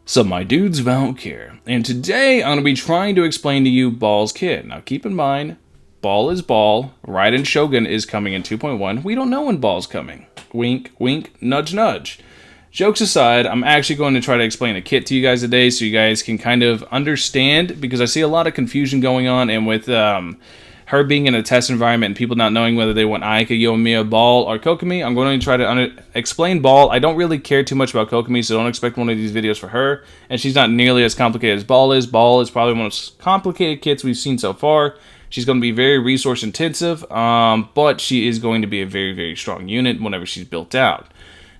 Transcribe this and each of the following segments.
So my dude's Valk here, and today I'm going to be trying to explain to you Baal's kit. Now keep in mind, Baal is Baal, Raiden Shogun is coming in 2.1, we don't know when Baal's coming. Wink, wink, nudge, nudge. Jokes aside, I'm actually going to try to explain the kit to you guys today so you guys can kind of understand, because I see a lot of confusion going on, and with her being in a test environment and people not knowing whether they want Aika, Yoimiya, Baal, or Kokomi, I'm going to try to explain Baal. I don't really care too much about Kokomi, so don't expect one of these videos for her. And she's not nearly as complicated as Baal is. Baal is probably one of the most complicated kits we've seen so far. She's going to be very resource intensive, but she is going to be a very, very strong unit whenever she's built out.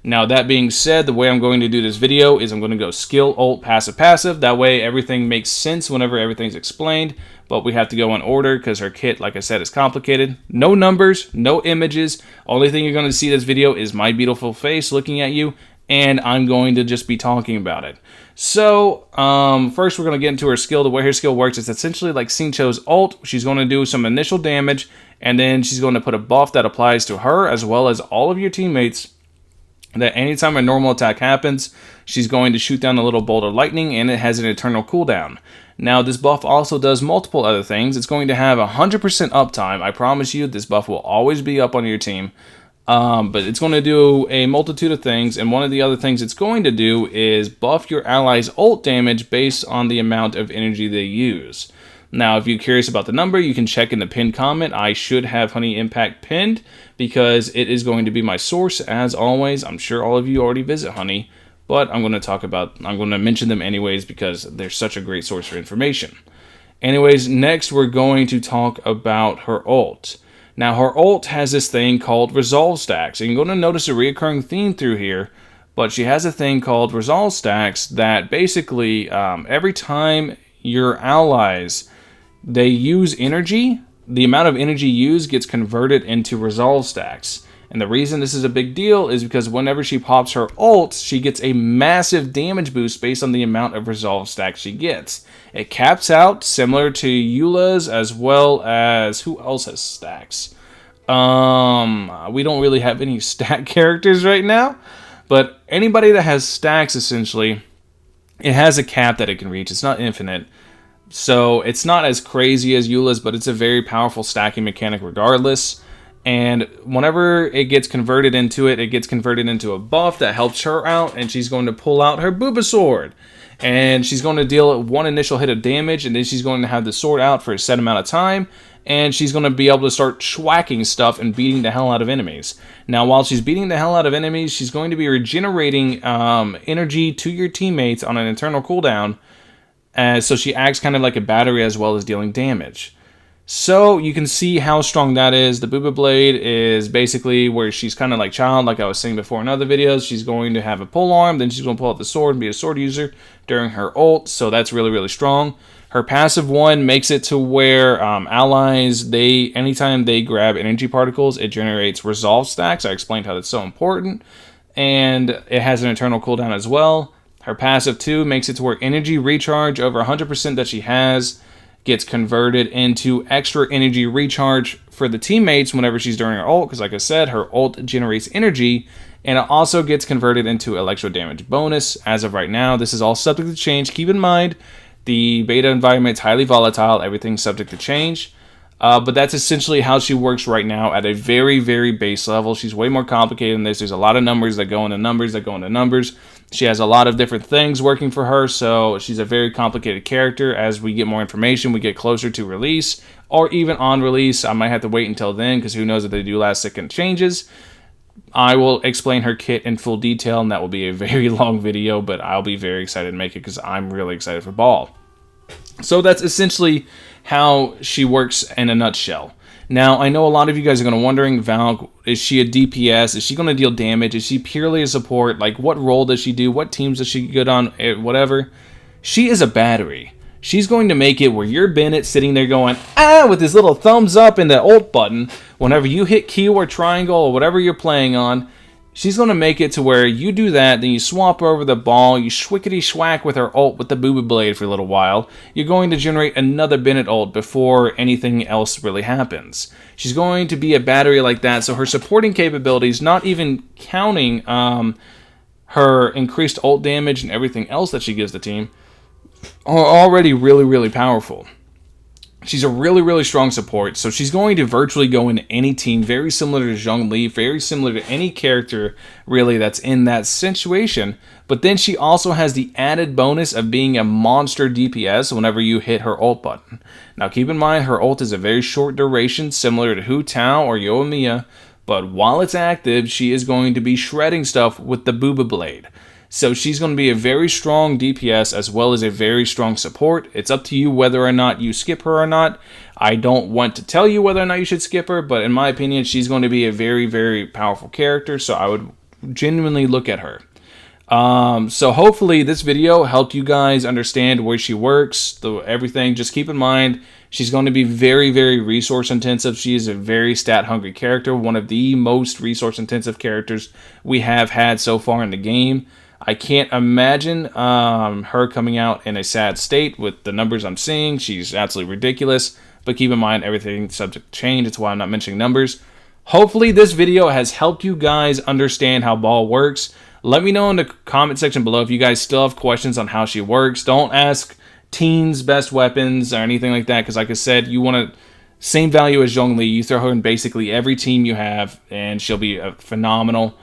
Now, that being said, the way I'm going to do this video is I'm going to go skill, ult, passive, passive. That way, everything makes sense whenever everything's explained. But we have to go in order because her kit, like I said, is complicated. No numbers, no images. Only thing you're going to see this video is my beautiful face looking at you. And I'm going to just be talking about it. So, first we're going to get into her skill. The way her skill works is essentially like Xingqiu's ult. She's going to do some initial damage. And then she's going to put a buff that applies to her as well as all of your teammates. That anytime a normal attack happens, she's going to shoot down a little bolt of lightning, and it has an eternal cooldown. Now, this buff also does multiple other things. It's going to have 100% uptime. I promise you, this buff will always be up on your team. But it's going to do a multitude of things, and one of the other things it's going to do is buff your allies' ult damage based on the amount of energy they use. Now, if you're curious about the number, you can check in the pinned comment. I should have Honey Impact pinned because it is going to be my source, as always. I'm sure all of you already visit Honey, but I'm going to mention them anyways because they're such a great source for information. Anyways, next we're going to talk about her ult. Now, her ult has this thing called Resolve Stacks, and you're going to notice a recurring theme through here, but she has a thing called Resolve Stacks that basically every time your allies they use energy, the amount of energy used gets converted into resolve stacks. And the reason this is a big deal is because whenever she pops her ult, she gets a massive damage boost based on the amount of resolve stacks she gets. It caps out similar to Eula's, as well as who else has stacks? We don't really have any stack characters right now, but anybody that has stacks, essentially, it has a cap that it can reach. It's not infinite. So it's not as crazy as Eula's, but it's a very powerful stacking mechanic regardless. And whenever it gets converted into it gets converted into a buff that helps her out, and she's going to pull out her Booba Sword. And she's going to deal one initial hit of damage, and then she's going to have the sword out for a set amount of time, and she's going to be able to start schwacking stuff and beating the hell out of enemies. Now, while she's beating the hell out of enemies, she's going to be regenerating energy to your teammates on an eternal cooldown. So she acts kind of like a battery as well as dealing damage. So you can see how strong that is. The Booba Blade is basically where she's kind of like Child, like I was saying before in other videos. She's going to have a pole arm, then she's going to pull out the sword and be a sword user during her ult. So that's really, really strong. Her passive one makes it to where allies, anytime they grab energy particles, it generates resolve stacks. I explained how that's so important. And it has an eternal cooldown as well. Her passive 2 makes it to where energy recharge over 100% that she has gets converted into extra energy recharge for the teammates whenever she's during her ult, because like I said, her ult generates energy, and it also gets converted into electro damage bonus. As of right now, this is all subject to change. Keep in mind, the beta environment is highly volatile. Everything's subject to change. But that's essentially how she works right now at a very, very base level. She's way more complicated than this. There's a lot of numbers that go into numbers that go into numbers. She has a lot of different things working for her, so she's a very complicated character. As we get more information, we get closer to release, or even on release. I might have to wait until then, because who knows if they do last-second changes. I will explain her kit in full detail, and that will be a very long video, but I'll be very excited to make it because I'm really excited for Baal. So that's essentially how she works in a nutshell. Now, I know a lot of you guys are going to wondering, Valk, is she a DPS? Is she going to deal damage? Is she purely a support? Like, what role does she do? What teams does she get on? Whatever. She is a battery. She's going to make it where you're Bennett sitting there going, with his little thumbs up and the ult button. Whenever you hit Q or triangle or whatever you're playing on, she's going to make it to where you do that, then you swap over the Baal, you schwickety-schwack with her ult with the Booba Blade for a little while. You're going to generate another Bennett ult before anything else really happens. She's going to be a battery like that, so her supporting capabilities, not even counting her increased ult damage and everything else that she gives the team are already really, really powerful. She's a really, really strong support, so she's going to virtually go into any team, very similar to Zhongli, very similar to any character, really, that's in that situation. But then she also has the added bonus of being a monster DPS whenever you hit her ult button. Now, keep in mind, her ult is a very short duration, similar to Hu Tao or Yoimiya, but while it's active, she is going to be shredding stuff with the Booba Blade. So she's going to be a very strong DPS as well as a very strong support. It's up to you whether or not you skip her or not. I don't want to tell you whether or not you should skip her, but in my opinion, she's going to be a very, very powerful character, so I would genuinely look at her. So hopefully this video helped you guys understand where she works, everything. Just keep in mind, she's going to be very, very resource intensive. She is a very stat hungry character, one of the most resource intensive characters we have had so far in the game. I can't imagine her coming out in a sad state with the numbers I'm seeing. She's absolutely ridiculous. But keep in mind, everything's subject to change. That's why I'm not mentioning numbers. Hopefully this video has helped you guys understand how Baal works. Let me know in the comment section below if you guys still have questions on how she works. Don't ask teens best weapons or anything like that, because like I said, you want to same value as Zhongli. You throw her in basically every team you have, and she'll be phenomenal.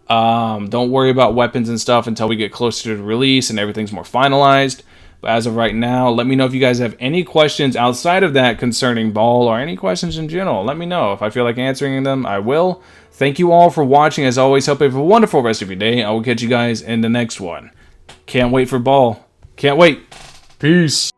Don't worry about weapons and stuff until we get closer to the release and everything's more finalized. But as of right now, let me know if you guys have any questions outside of that concerning Baal or any questions in general. Let me know. If I feel like answering them, I will. Thank you all for watching. As always, hope you have a wonderful rest of your day. I will catch you guys in the next one. Can't wait for Baal. Can't wait. Peace.